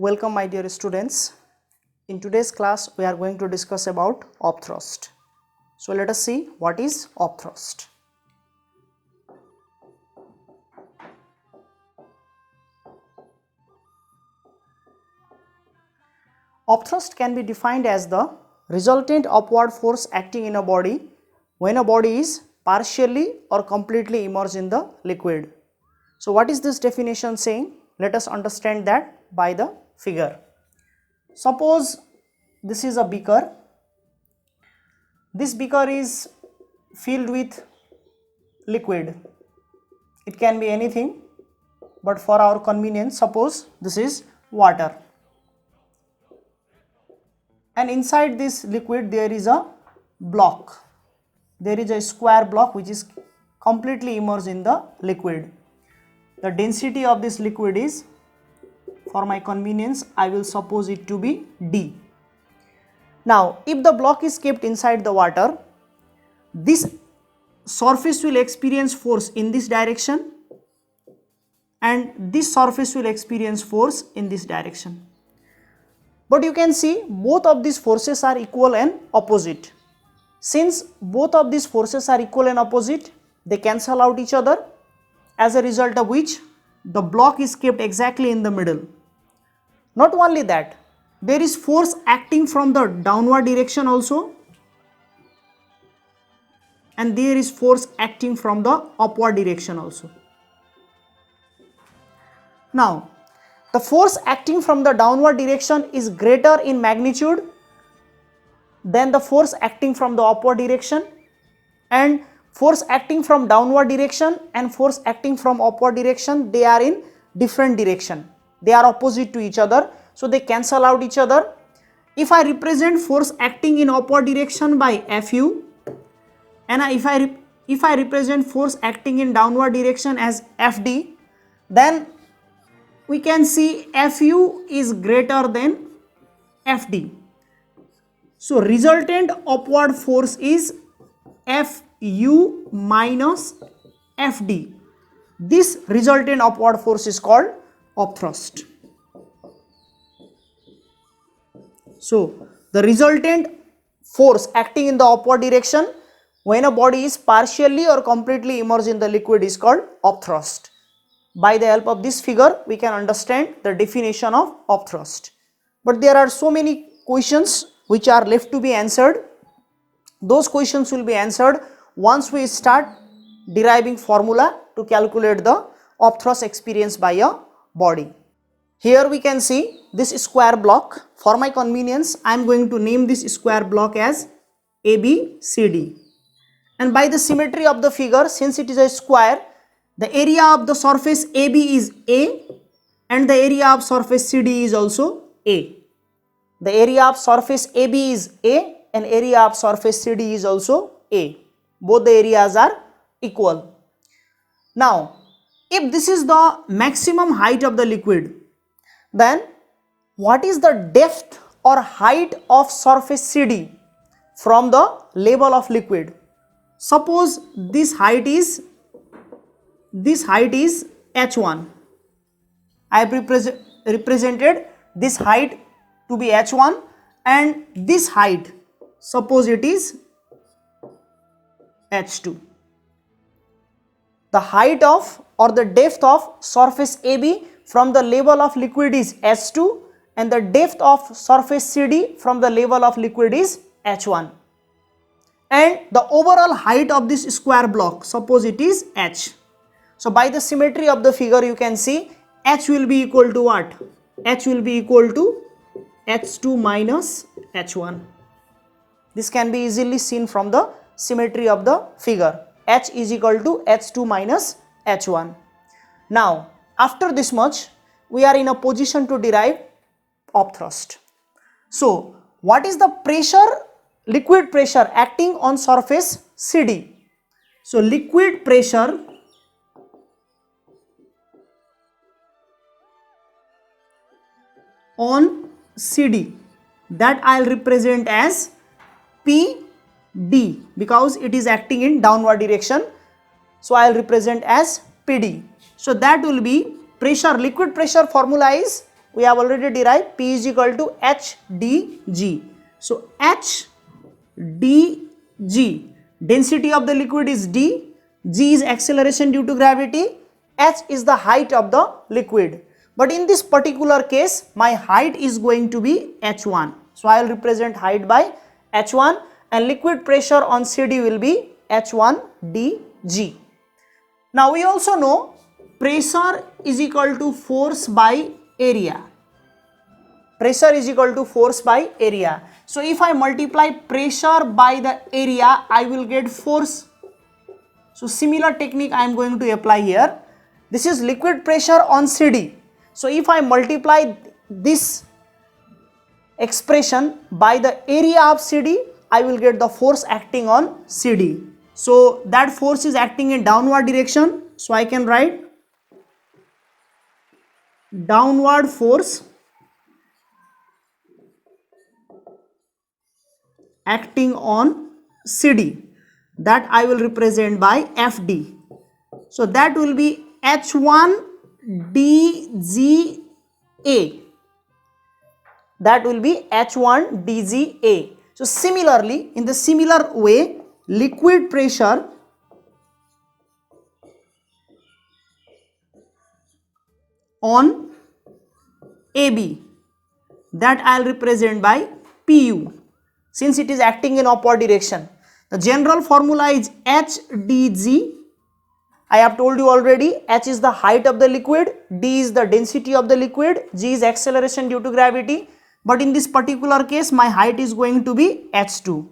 Welcome my dear students. In today's class we are going to discuss about upthrust. So let us see what is upthrust. Upthrust can be defined as the resultant upward force acting in a body when a body is partially or completely immersed in the liquid. So what is this definition saying? Let us understand that by the figure. Suppose this is a beaker. This beaker is filled with liquid. It can be anything, but for our convenience, suppose this is water. And inside this liquid there is a block. There is a square block which is completely immersed in the liquid. The density of this liquid is, for my convenience, I will suppose it to be D. Now, if the block is kept inside the water, this surface will experience force in this direction and this surface will experience force in this direction. But you can see both of these forces are equal and opposite. Since both of these forces are equal and opposite, they cancel out each other, as a result of which the block is kept exactly in the middle. Not only that, there is force acting from the downward direction also, and there is force acting from the upward direction also. Now, the force acting from the downward direction is greater in magnitude than the force acting from the upward direction, and force acting from downward direction and force acting from upward direction, they are in different direction. They are opposite to each other, so they cancel out each other. If I represent force acting in upward direction by Fu, and if I represent force acting in downward direction as Fd, then we can see Fu is greater than Fd. So resultant upward force is Fu minus Fd. This resultant upward force is called upthrust. So the resultant force acting in the upward direction when a body is partially or completely immersed in the liquid is called upthrust. By the help of this figure, we can understand the definition of upthrust. But there are so many questions which are left to be answered. Those questions will be answered once we start deriving formula to calculate the upthrust experienced by a body. Here we can see this square block. For my convenience, I am going to name this square block as ABCD. And by the symmetry of the figure, since it is a square, the area of the surface AB is A and the area of surface CD is also A. The area of surface AB is A and area of surface CD is also A. Both the areas are equal. Now, if this is the maximum height of the liquid, then what is the depth or height of surface CD from the level of liquid? Suppose this height is H1. I have represented this height to be H1, and this height, suppose it is H2. The height of or the depth of surface AB from the level of liquid is H2 and the depth of surface CD from the level of liquid is H1. And the overall height of this square block, suppose it is H. So by the symmetry of the figure you can see H will be equal to what? H will be equal to H2 minus H1. This can be easily seen from the symmetry of the figure. H is equal to H2 minus H1. Now, after this much, we are in a position to derive upthrust. So, what is the pressure, liquid pressure acting on surface CD? So, liquid pressure on CD, that I will represent as PD because it is acting in downward direction. So I will represent as PD. So that will be pressure, liquid pressure formula is we have already derived P is equal to h dg. So h dg, density of the liquid is d, g is acceleration due to gravity, h is the height of the liquid. But in this particular case, my height is going to be h1. So I will represent height by h1, and liquid pressure on CD will be h1 dg. Now we also know pressure is equal to force by area. Pressure is equal to force by area. So if I multiply pressure by the area, I will get force. So similar technique I am going to apply here. This is liquid pressure on CD. So if I multiply this expression by the area of CD, I will get the force acting on CD. So that force is acting in downward direction. So I can write downward force acting on CD, that I will represent by FD. So that will be H1 dGA. That will be H1 dGA. So similarly, in the similar way, liquid pressure on AB, that I will represent by PU, since it is acting in upward direction. The general formula is H dG. I have told you already, H is the height of the liquid, D is the density of the liquid, G is acceleration due to gravity. But in this particular case, my height is going to be H2.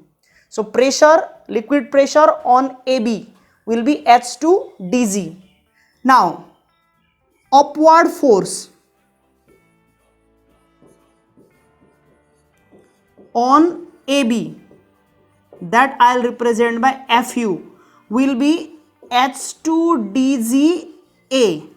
So pressure, liquid pressure on AB will be H2 dG. Now, upward force on AB, that I will represent by Fu, will be H2 dGA.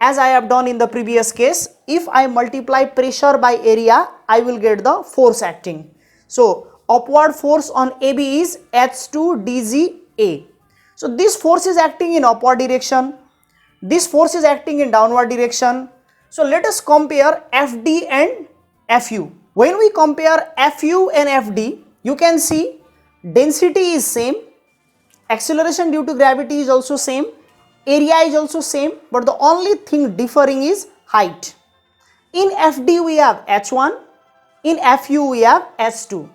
As I have done in the previous case, if I multiply pressure by area, I will get the force acting. So upward force on AB is H2 dGA. So this force is acting in upward direction, this force is acting in downward direction. So let us compare FD and Fu. When we compare Fu and FD, you can see density is same, acceleration due to gravity is also same, area is also same, but the only thing differing is height. In FD we have H1, in Fu we have H2,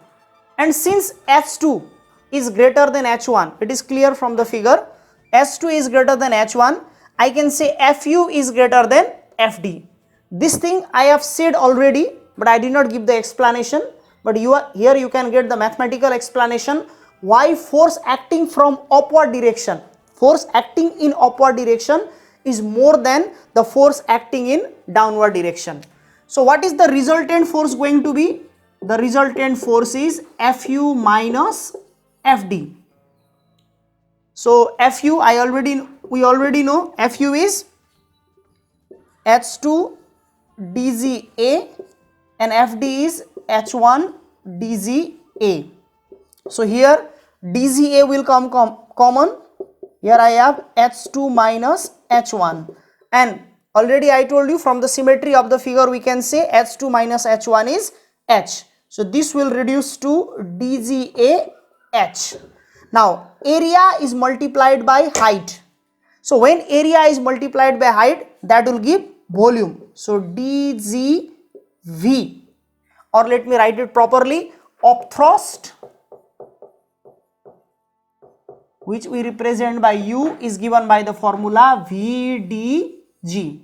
and since H2 is greater than H1, it is clear from the figure, H2 is greater than H1, I can say Fu is greater than FD. This thing I have said already, but I did not give the explanation, but here you can get the mathematical explanation why force acting from upward direction, force acting in upward direction is more than the force acting in downward direction. So what is the resultant force going to be? The resultant force is Fu minus Fd. So Fu we already know Fu is H2 dGA and Fd is H1 dGA. So here dGA will come common. Here I have H2 minus H1, and already I told you from the symmetry of the figure we can say H2 minus H1 is H. So this will reduce to dGA H. Now area is multiplied by height. So when area is multiplied by height, that will give volume. So dGV, or let me write it properly, upthrust, which we represent by U, is given by the formula VdG.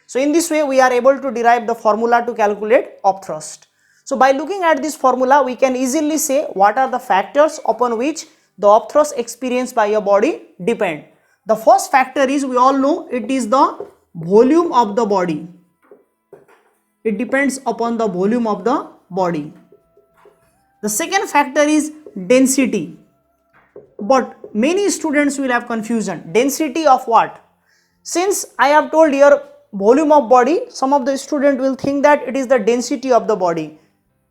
So in this way we are able to derive the formula to calculate upthrust. So by looking at this formula, we can easily say what are the factors upon which the upthrust experienced by your body depend. The first factor is, we all know, it is the volume of the body. It depends upon the volume of the body. The second factor is density, but many students will have confusion. Density of what? Since I have told here volume of body, some of the student will think that it is the density of the body.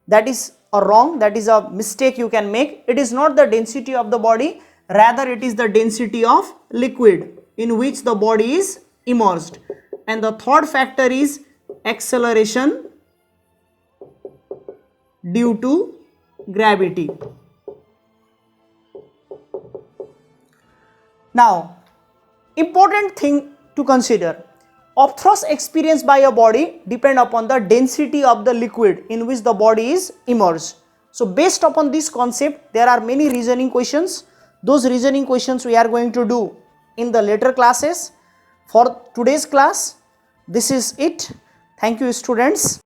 That is a wrong, that is a mistake you can make. It is not the density of the body, rather it is the density of liquid. in which the body is immersed. And the third factor is acceleration due to gravity. Now, important thing to consider, upthrust experienced by a body depend upon the density of the liquid in which the body is immersed. So based upon this concept, there are many reasoning questions. Those reasoning questions we are going to do in the later classes. For today's class, this is it. Thank you, students.